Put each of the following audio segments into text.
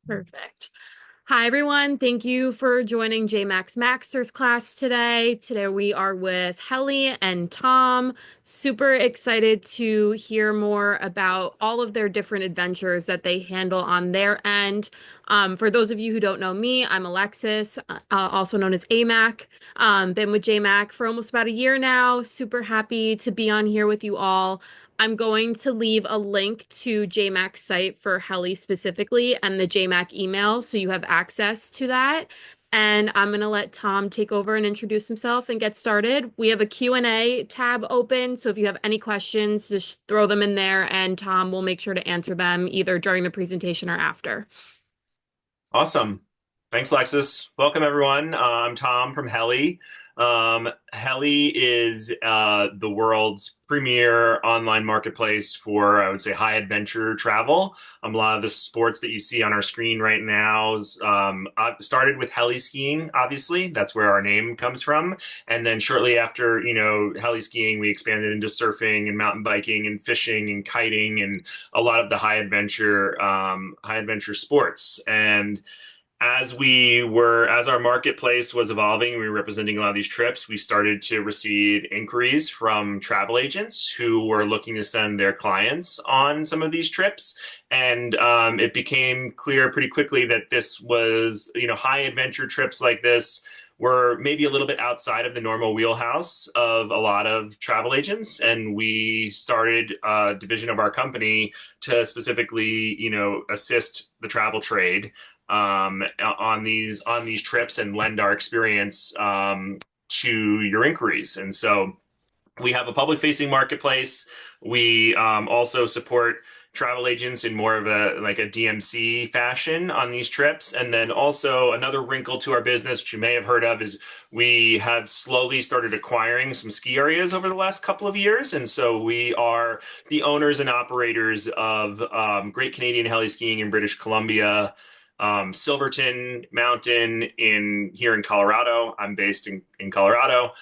Perfect. Hi, everyone. Thank you for joining J.MAK's MAK.STERS class today. Today we are with Heli and Tom. Super excited to hear more about all of their different adventures that they handle on their end. For those of you who don't know me, I'm Alexis, also known as AMAC. Been with J.MAK for almost about a year now. Super happy to be on here with you all. I'm going to leave a link to J.MAK's site for Heli specifically and the J.MAK email so you have access to that. And I'm going to let Tom take over and introduce himself and get started. We have a Q&A tab open, so if you have any questions, just throw them in there and Tom will make sure to answer them either during the presentation or after. Awesome. Thanks, Lexus. Welcome, everyone. I'm Tom from Heli. Heli is the world's premier online marketplace for, I would say, high adventure travel. A lot of the sports that you see on our screen right now started with heli skiing, obviously. That's where our name comes from. And then shortly after, heli skiing, we expanded into surfing and mountain biking and fishing and kiting and a lot of the high adventure sports. And as our marketplace was evolving, we were representing a lot of these trips. We started to receive inquiries from travel agents who were looking to send their clients on some of these trips. And it became clear pretty quickly that this was, high adventure trips like this were maybe a little bit outside of the normal wheelhouse of a lot of travel agents. And we started a division of our company to specifically, assist the travel trade on these trips and lend our experience to your inquiries. And so we have a public facing marketplace. We also support travel agents in more of a DMC fashion on these trips. And then also another wrinkle to our business, which you may have heard of, is we have slowly started acquiring some ski areas over the last couple of years. And so we are the owners and operators of Great Canadian Heli Skiing in British Columbia, Silverton Mountain here in Colorado. I'm based in Colorado.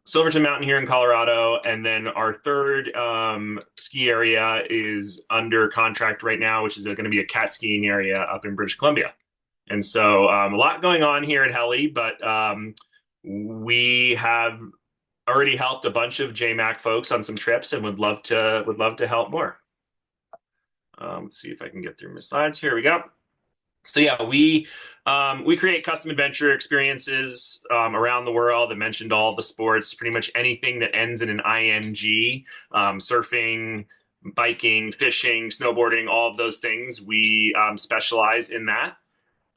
Silverton Mountain here in Colorado. And then our third ski area is under contract right now, which is going to be a cat skiing area up in British Columbia. And so a lot going on here at Heli, but we have already helped a bunch of J.MAK folks on some trips and would love to help more. Let's see if I can get through my slides. Here we go. So yeah, we create custom adventure experiences around the world. I mentioned all the sports, pretty much anything that ends in an ing, surfing, biking, fishing, snowboarding, all of those things. We specialize in that.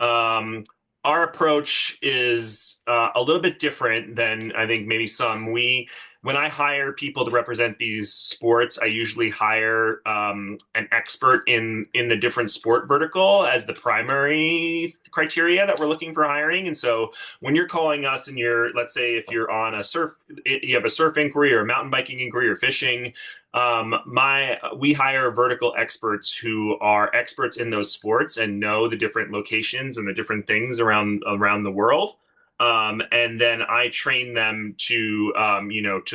Our approach is a little bit different than I think maybe some. When I hire people to represent these sports, I usually hire an expert in the different sport vertical as the primary criteria that we're looking for hiring. And so when you're calling us and let's say if you're on you have a surf inquiry or a mountain biking inquiry or fishing, we hire vertical experts who are experts in those sports and know the different locations and the different things around the world. And then I train them to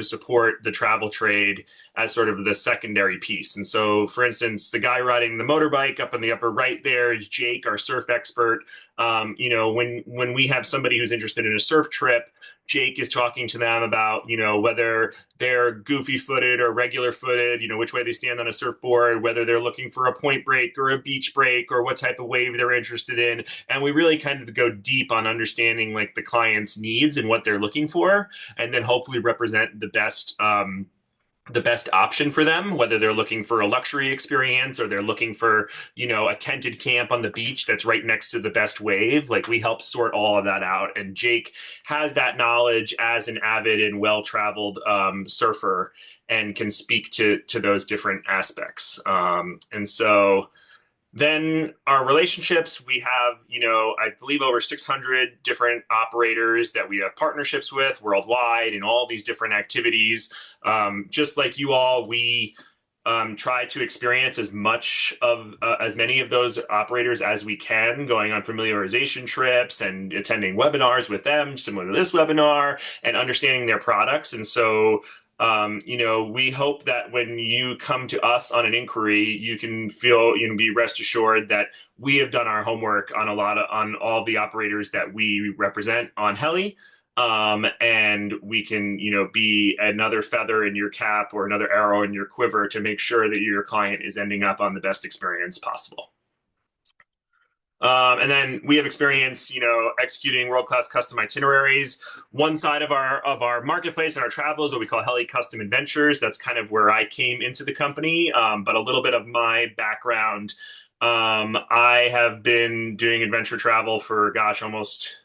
support the travel trade as sort of the secondary piece. And so, for instance, the guy riding the motorbike up in the upper right there is Jake, our surf expert. When we have somebody who's interested in a surf trip, Jake is talking to them about, whether they're goofy footed or regular footed, which way they stand on a surfboard, whether they're looking for a point break or a beach break or what type of wave they're interested in. And we really kind of go deep on understanding like the client's needs and what they're looking for, and then hopefully represent the best option for them, whether they're looking for a luxury experience or they're looking for, a tented camp on the beach that's right next to the best wave. Like we help sort all of that out. And Jake has that knowledge as an avid and well-traveled surfer and can speak to those different aspects. And so then our relationships, we have, I believe over 600 different operators that we have partnerships with worldwide in all these different activities. Just like you all, we try to experience as many of those operators as we can, going on familiarization trips and attending webinars with them, similar to this webinar, and understanding their products. And so We hope that when you come to us on an inquiry, you can feel, be rest assured that we have done our homework on all the operators that we represent on heli. And we can, be another feather in your cap or another arrow in your quiver to make sure that your client is ending up on the best experience possible. And then we have experience, executing world-class custom itineraries. One side of our marketplace and our travel is what we call Heli Custom Adventures. That's kind of where I came into the company. But a little bit of my background, I have been doing adventure travel for, gosh, almost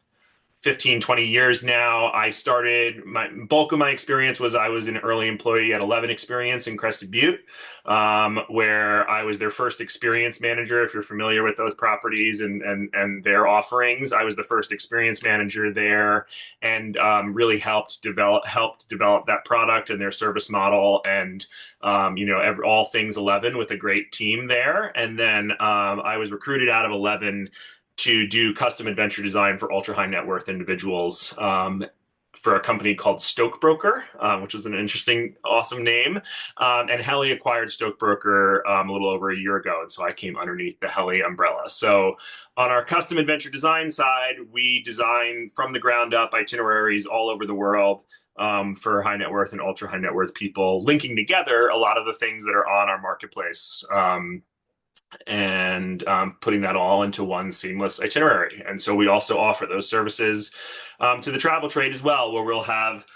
15, 20 years now. I started my bulk of my experience was I was an early employee at 11 Experience in Crested Butte, where I was their first experience manager. If you're familiar with those properties and their offerings, I was the first experience manager there, and really helped develop that product and their service model, and all things 11 with a great team there. And then I was recruited out of 11 to do custom adventure design for ultra high net worth individuals, for a company called Stokebroker, which is an interesting, awesome name. And Heli acquired Stokebroker a little over a year ago, and so I came underneath the Heli umbrella. So on our custom adventure design side, we design from the ground up itineraries all over the world, for high net worth and ultra high net worth people, linking together a lot of the things that are on our marketplace. And putting that all into one seamless itinerary. And so we also offer those services to the travel trade as well, where we'll have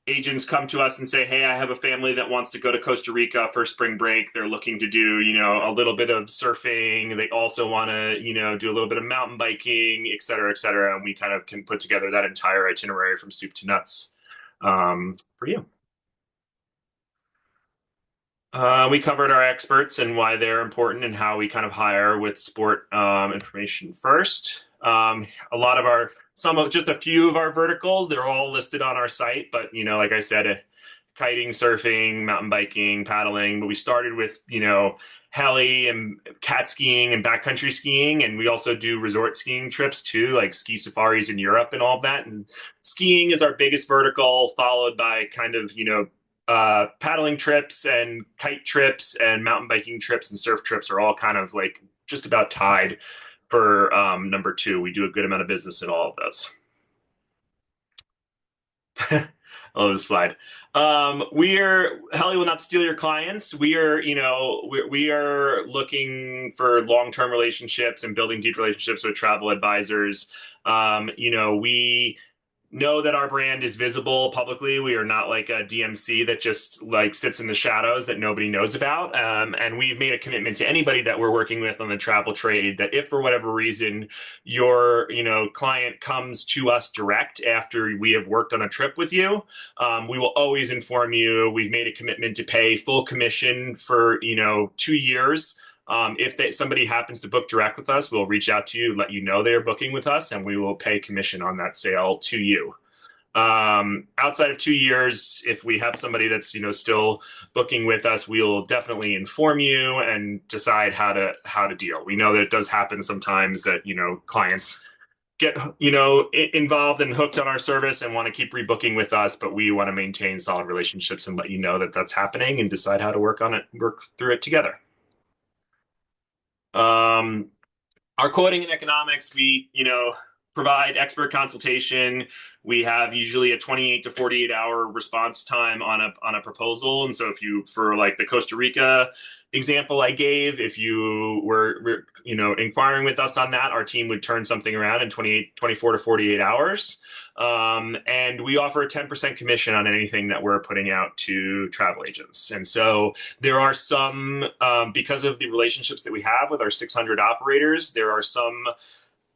agents come to us and say, hey, I have a family that wants to go to Costa Rica for spring break. They're looking to do, a little bit of surfing. They also want to, do a little bit of mountain biking, et cetera, et cetera. And we kind of can put together that entire itinerary from soup to nuts, for you. We covered our experts and why they're important and how we kind of hire with sport information first. Just a few of our verticals, they're all listed on our site, but, like I said, kiting, surfing, mountain biking, paddling, but we started with, heli and cat skiing and backcountry skiing. And we also do resort skiing trips too, like ski safaris in Europe and all of that. And skiing is our biggest vertical, followed by kind of, paddling trips and kite trips and mountain biking trips and surf trips are all kind of like just about tied for number two. We do a good amount of business in all of those. I love this slide. Heli will not steal your clients. We are looking for long-term relationships and building deep relationships with travel advisors. We know that our brand is visible publicly. We are not like a DMC that just like sits in the shadows that nobody knows about. And we've made a commitment to anybody that we're working with on the travel trade that if for whatever reason your client comes to us direct after we have worked on a trip with you, we will always inform you. We've made a commitment to pay full commission for 2 years. If somebody happens to book direct with us, we'll reach out to you, let you know they're booking with us, and we will pay commission on that sale to you. Outside of 2 years, if we have somebody that's still booking with us, we'll definitely inform you and decide how to deal. We know that it does happen sometimes that clients get involved and hooked on our service and want to keep rebooking with us, but we want to maintain solid relationships and let you know that that's happening and decide how to work through it together. Our quoting and economics, we, provide expert consultation. We have usually a 28 to 48 hour response time on a proposal. And so for like the Costa Rica example I gave, if you were inquiring with us on that, our team would turn something around in 24 to 48 hours. And we offer a 10% commission on anything that we're putting out to travel agents. And so there are some, because of the relationships that we have with our 600 operators,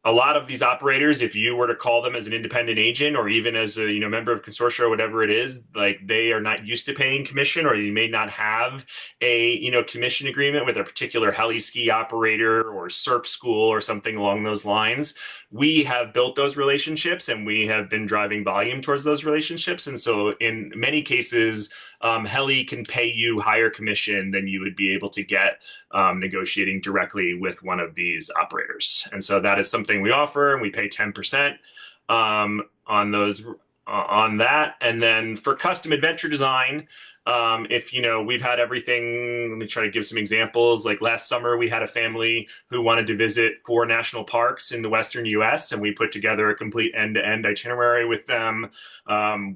a lot of these operators, if you were to call them as an independent agent or even as a member of consortia or whatever it is, like they are not used to paying commission, or you may not have a commission agreement with a particular heli ski operator or surf school or something along those lines. We have built those relationships and we have been driving volume towards those relationships. And so in many cases, heli can pay you higher commission than you would be able to get negotiating directly with one of these operators. And so that is something we offer, and we pay 10% on on that. And then for custom adventure design, if we've had everything. Let me try to give some examples. Like last summer, we had a family who wanted to visit 4 national parks in the Western U.S., and we put together a complete end-to-end itinerary with them.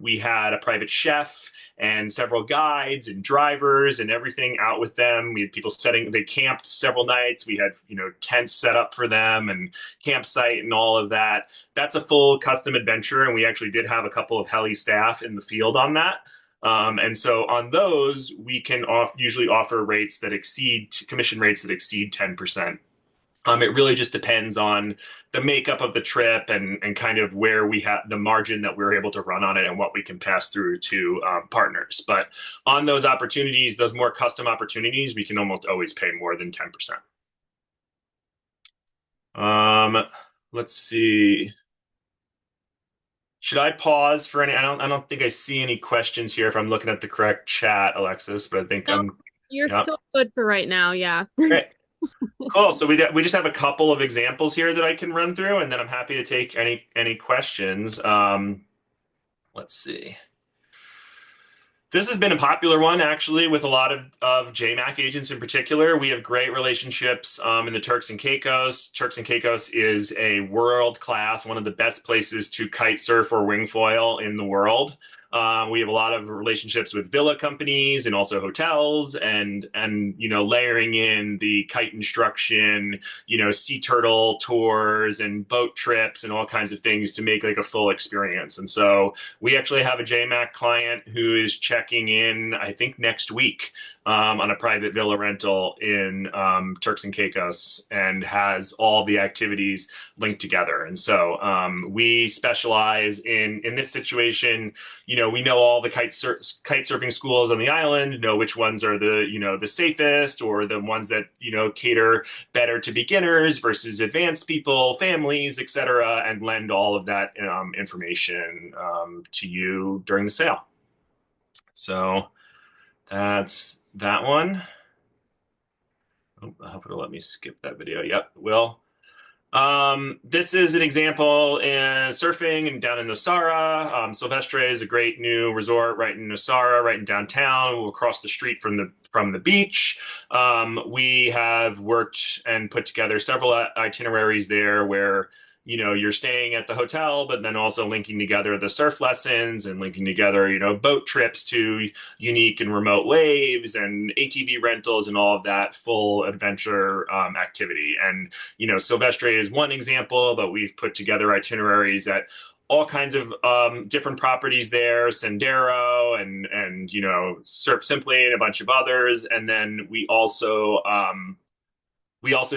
We had a private chef and several guides and drivers and everything out with them. We had people they camped several nights. We had, tents set up for them and campsite and all of that. That's a full custom adventure. And we actually did have a couple of heli staff in the field on that. And so on those, we can usually offer commission rates that exceed 10%. It really just depends on the makeup of the trip and kind of where we have the margin that we're able to run on it and what we can pass through to partners. But on those opportunities, those more custom opportunities, we can almost always pay more than 10%. Let's see. Should I pause for any? I don't think I see any questions here if I'm looking at the correct chat, Alexis, but I think No, I'm. you're Yep. still good for right now. Yeah. Great. Cool. So we just have a couple of examples here that I can run through, and then I'm happy to take any questions. Let's see. This has been a popular one, actually, with a lot of J.MAK agents in particular. We have great relationships in the Turks and Caicos. Turks and Caicos is a world class, one of the best places to kite surf or wing foil in the world. We have a lot of relationships with villa companies and also hotels, and layering in the kite instruction, sea turtle tours and boat trips and all kinds of things to make like a full experience. And so we actually have a J.MAK client who is checking in, I think, next week on a private villa rental in Turks and Caicos and has all the activities linked together. And so we specialize in this situation. We know all the kite surfing schools on the island, know which ones are the safest or the ones that cater better to beginners versus advanced people, families, etc., and lend all of that information to you during the sale. So that's that one. Oh, I hope it'll let me skip that video. Yep, it will. This is an example in surfing and down in Nosara. Silvestre is a great new resort right in Nosara, right in downtown. We're across the street from the beach. We have worked and put together several itineraries there where you're staying at the hotel, but then also linking together the surf lessons and linking together, boat trips to unique and remote waves and ATV rentals and all of that full adventure activity. And, Silvestre is one example, but we've put together itineraries at all kinds of different properties there, Sendero and Surf Simply and a bunch of others. And then we also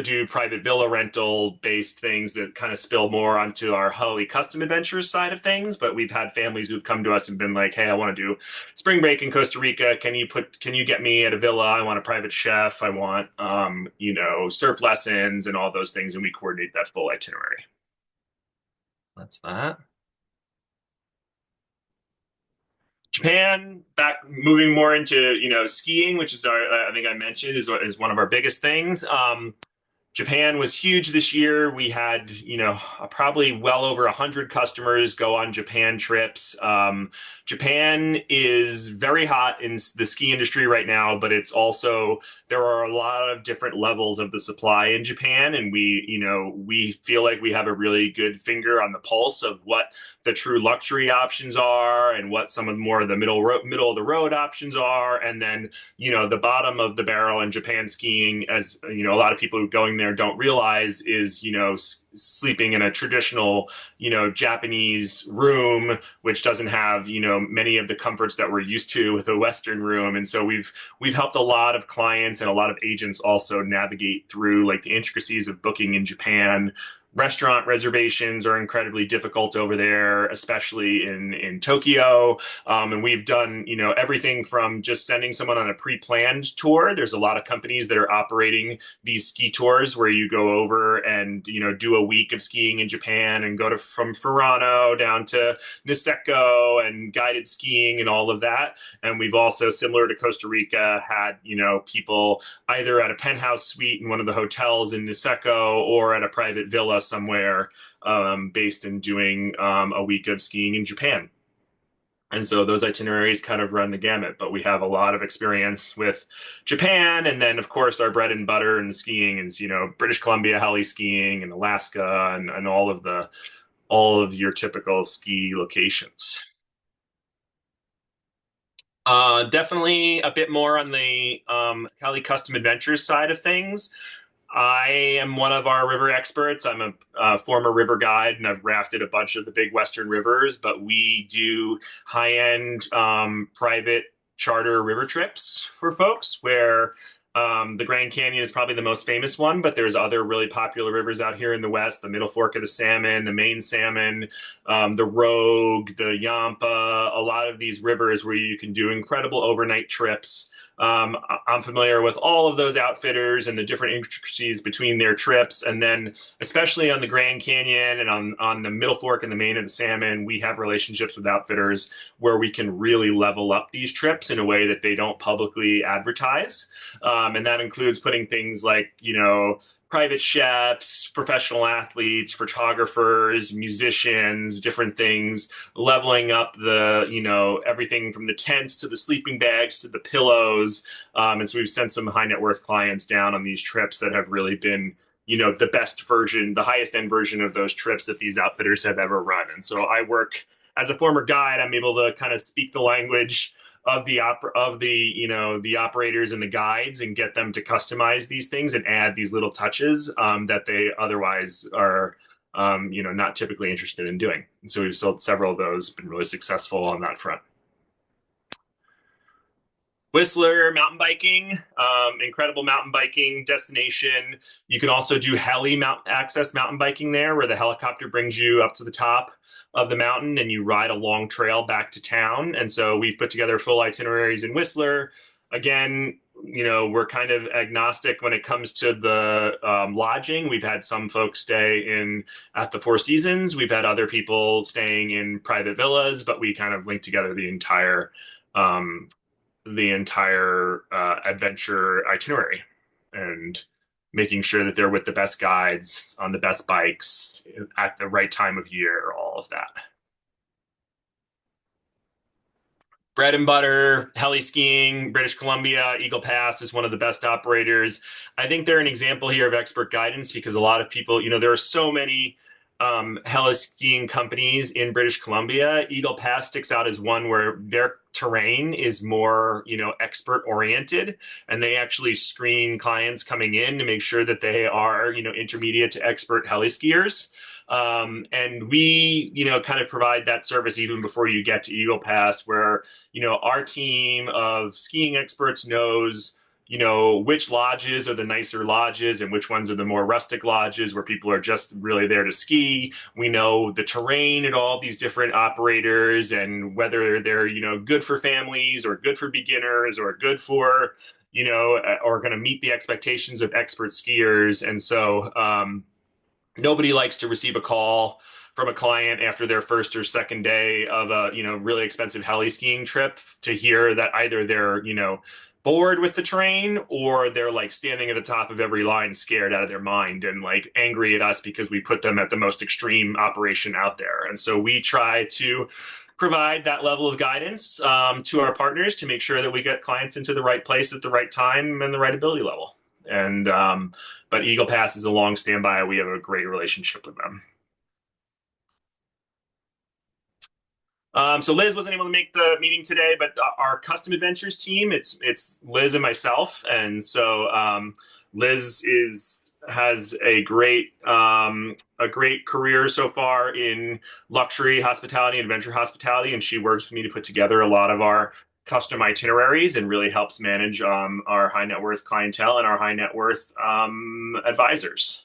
do private villa rental based things that kind of spill more onto our heli custom adventures side of things. But we've had families who've come to us and been like, "Hey, I want to do spring break in Costa Rica. Can you get me at a villa? I want a private chef. I want surf lessons and all those things." And we coordinate that full itinerary. That's that. Japan, back moving more into skiing, which is I think I mentioned is one of our biggest things. Japan was huge this year. We had, probably well over 100 customers go on Japan trips. Japan is very hot in the ski industry right now, but there are a lot of different levels of the supply in Japan. And we feel like we have a really good finger on the pulse of what the true luxury options are and what some of more of the middle of the road options are. And then, the bottom of the barrel in Japan skiing, as a lot of people going there don't realize, is sleeping in a traditional Japanese room, which doesn't have many of the comforts that we're used to with a Western room. And so we've helped a lot of clients and a lot of agents also navigate through like the intricacies of booking in Japan. Restaurant reservations are incredibly difficult over there, especially in Tokyo. And we've done, everything from just sending someone on a pre-planned tour. There's a lot of companies that are operating these ski tours where you go over and, do a week of skiing in Japan and go from Furano down to Niseko and guided skiing and all of that. And we've also, similar to Costa Rica, had, people either at a penthouse suite in one of the hotels in Niseko or at a private villa somewhere based in doing a week of skiing in Japan. And so those itineraries kind of run the gamut, but we have a lot of experience with Japan. And then, of course, our bread and butter in skiing is, British Columbia heli skiing and Alaska and all of your typical ski locations. Definitely a bit more on the Heli Custom Adventures side of things. I am one of our river experts. I'm a former river guide and I've rafted a bunch of the big Western rivers, but we do high end private charter river trips for folks where the Grand Canyon is probably the most famous one, but there's other really popular rivers out here in the West, the Middle Fork of the Salmon, the Main Salmon, the Rogue, the Yampa, a lot of these rivers where you can do incredible overnight trips. I'm familiar with all of those outfitters and the different intricacies between their trips. And then, especially on the Grand Canyon and on the Middle Fork and the Main of the Salmon, we have relationships with outfitters where we can really level up these trips in a way that they don't publicly advertise. And that includes putting things like, private chefs, professional athletes, photographers, musicians, different things, leveling up everything from the tents to the sleeping bags to the pillows. And so we've sent some high net worth clients down on these trips that have really been, the best version, the highest end version of those trips that these outfitters have ever run. And so I work as a former guide, I'm able to kind of speak the language of the operators and the guides and get them to customize these things and add these little touches that they otherwise are not typically interested in doing. And so we've sold several of those, been really successful on that front. Whistler mountain biking, incredible mountain biking destination. You can also do heli access mountain biking there, where the helicopter brings you up to the top of the mountain and you ride a long trail back to town. And so we've put together full itineraries in Whistler. Again, we're kind of agnostic when it comes to the lodging. We've had some folks stay in at the Four Seasons. We've had other people staying in private villas, but we kind of link together um, the entire adventure itinerary and making sure that they're with the best guides on the best bikes at the right time of year, all of that. Bread and butter, heli skiing, British Columbia, Eagle Pass is one of the best operators. I think they're an example here of expert guidance because a lot of people, there are so many heli skiing companies in British Columbia. Eagle Pass sticks out as one where their terrain is more, expert oriented, and they actually screen clients coming in to make sure that they are, intermediate to expert heli skiers. And we, kind of provide that service even before you get to Eagle Pass, where, our team of skiing experts knows, which lodges are the nicer lodges and which ones are the more rustic lodges where people are just really there to ski. We know the terrain at all these different operators and whether they're, good for families or good for beginners or good for, or going to meet the expectations of expert skiers. And so, nobody likes to receive a call from a client after their first or second day of a really expensive heli skiing trip to hear that either they're bored with the terrain or they're like standing at the top of every line scared out of their mind and like angry at us because we put them at the most extreme operation out there. And so we try to provide that level of guidance to our partners to make sure that we get clients into the right place at the right time and the right ability level. And but Eagle Pass is a long standby. We have a great relationship with them. So Liz wasn't able to make the meeting today, but our custom adventures team, it's Liz and myself, and so Liz has a great career so far in luxury hospitality and adventure hospitality, and she works with me to put together a lot of our custom itineraries and really helps manage our high net worth clientele and our high net worth advisors.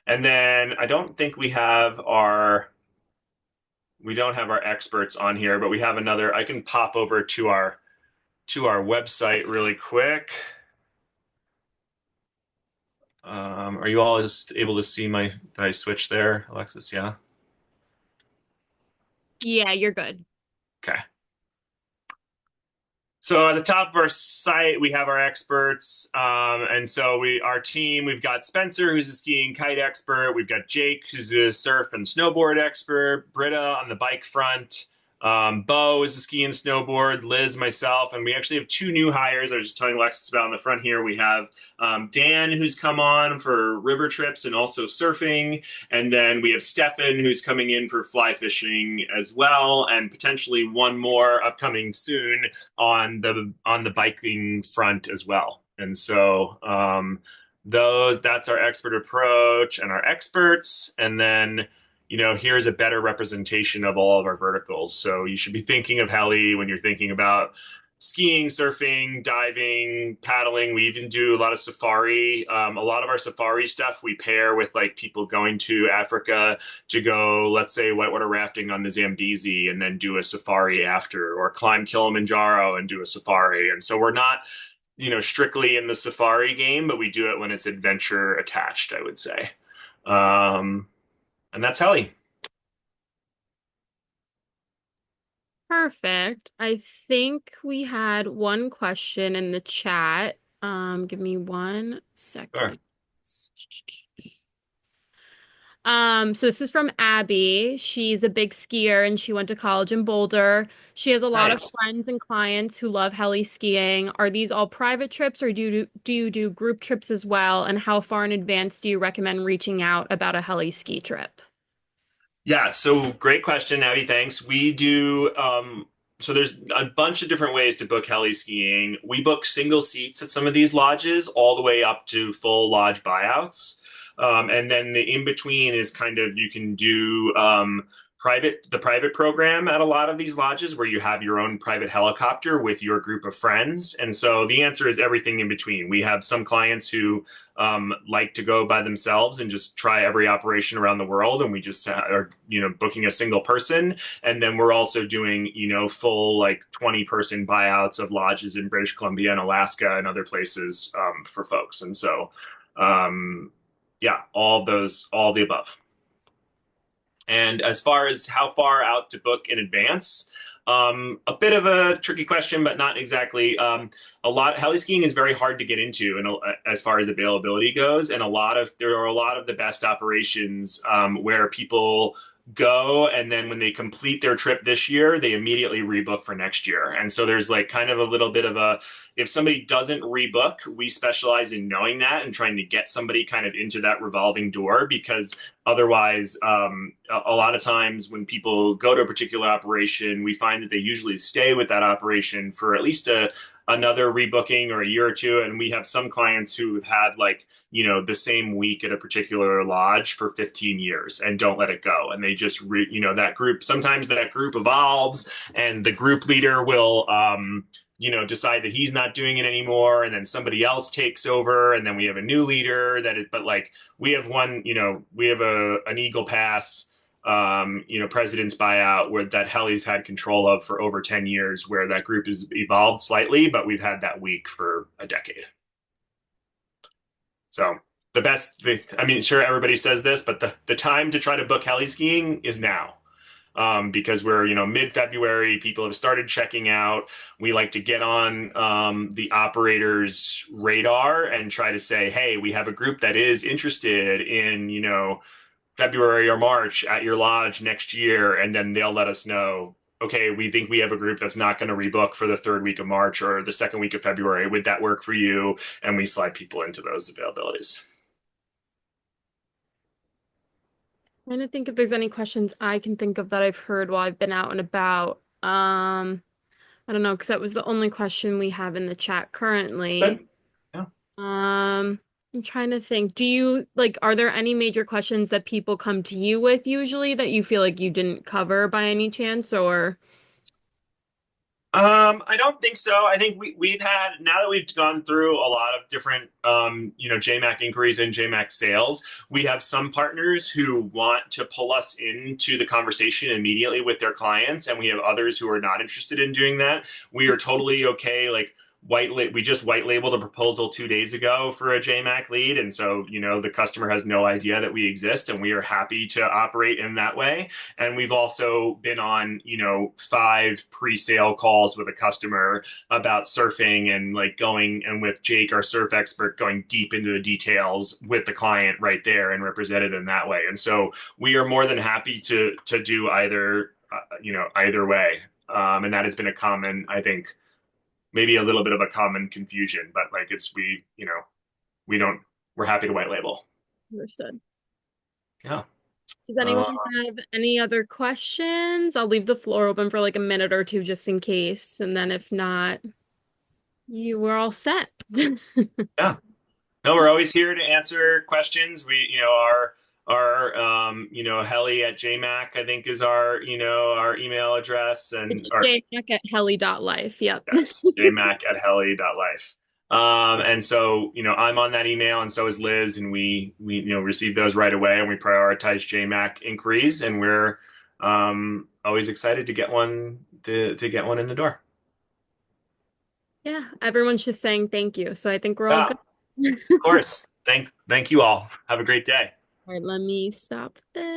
And then I don't think we don't have our experts on here, but we have another. I can pop over to our website really quick. Are you all just able to see did I switch there, Alexis? Yeah. Yeah, you're good. Okay. So at the top of our site, we have our experts. And so our team, we've got Spencer, who's a skiing kite expert. We've got Jake, who's a surf and snowboard expert. Britta on the bike front. Bo is a ski and snowboard, Liz, myself, and we actually have two new hires. I was just telling Alexis about in the front here. We have Dan, who's come on for river trips and also surfing, and then we have Stefan, who's coming in for fly fishing as well, and potentially one more upcoming soon on the biking front as well. And so those that's our expert approach and our experts, and then here's a better representation of all of our verticals. So you should be thinking of heli when you're thinking about skiing, surfing, diving, paddling. We even do a lot of safari. A lot of our safari stuff we pair with like people going to Africa to go, let's say, whitewater rafting on the Zambezi and then do a safari after, or climb Kilimanjaro and do a safari. And so we're not, strictly in the safari game, but we do it when it's adventure attached, I would say. Um, and that's heli. Perfect. I think we had one question in the chat. Give me one Sure. second. So this is from Abby. She's a big skier and she went to college in Boulder. She has a lot of Nice. friends and clients who love heli skiing. Are these all private trips or do you do group trips as well? And how far in advance do you recommend reaching out about a heli ski trip? Yeah, so great question, Abby. Thanks. We do so there's a bunch of different ways to book heli skiing. We book single seats at some of these lodges all the way up to full lodge buyouts. And then the in between is kind of you can do the private program at a lot of these lodges where you have your own private helicopter with your group of friends. And so the answer is everything in between. We have some clients who like to go by themselves and just try every operation around the world, and we just are booking a single person, and then we're also doing full like 20-person buyouts of lodges in British Columbia and Alaska and other places for folks. And so yeah, all the above. And as far as how far out to book in advance, a bit of a tricky question, but not exactly. Heli skiing is very hard to get into, and as far as availability goes, and there are a lot of the best operations where people go, and then when they complete their trip this year, they immediately rebook for next year. And so there's like kind of a little bit of a if somebody doesn't rebook, we specialize in knowing that and trying to get somebody kind of into that revolving door because otherwise, a lot of times when people go to a particular operation, we find that they usually stay with that operation for at least another rebooking or a year or two. And we have some clients who have had like, the same week at a particular lodge for 15 years and don't let it go. And they just, that group, sometimes that group evolves and the group leader will, decide that he's not doing it anymore. And then somebody else takes over. And then we have a new leader but like we have we have an Eagle Pass, president's buyout where that Heli's had control of for over 10 years, where that group has evolved slightly, but we've had that week for a decade. So I mean, sure, everybody says this, but the time to try to book heli skiing is now. Because we're mid-February, people have started checking out. We like to get on the operator's radar and try to say, hey, we have a group that is interested in February or March at your lodge next year, and then they'll let us know, okay, we think we have a group that's not going to rebook for the third week of March or the second week of February. Would that work for you? And we slide people into those availabilities. Trying to think if there's any questions I can think of that I've heard while I've been out and about. I don't know, because that was the only question we have in the chat currently. But yeah. I'm trying to think. Do you are there any major questions that people come to you with usually that you feel like you didn't cover by any chance or I don't think so. I think we've had now that we've gone through a lot of different JMAC inquiries and JMAC sales, we have some partners who want to pull us into the conversation immediately with their clients, and we have others who are not interested in doing that. We are totally okay, like we just white labeled a proposal 2 days ago for a JMAC lead, and so the customer has no idea that we exist, and we are happy to operate in that way. And we've also been on, 5 pre-sale calls with a customer about surfing and like going and with Jake, our surf expert, going deep into the details with the client right there and represented in that way. And so we are more than happy to do either either way. And that has been a common, I think, maybe a little bit of a common confusion, but like we don't, we're happy to white label. Understood. Yeah. Does Uh, anyone have any other questions? I'll leave the floor open for like a minute or two just in case. And then if not, you were all set. yeah. No, we're always here to answer questions. Our heli at JMac, I think is our email address and It's our jmac at heli.life. Yep. yes, jmac at heli.life. And so, I'm on that email and so is Liz, and we receive those right away and we prioritize JMac inquiries, and we're always excited to get one to get one in the door. Yeah, everyone's just saying thank you. So I think we're all Yeah, good. of course. Thank you all. Have a great day. All right, let me stop this.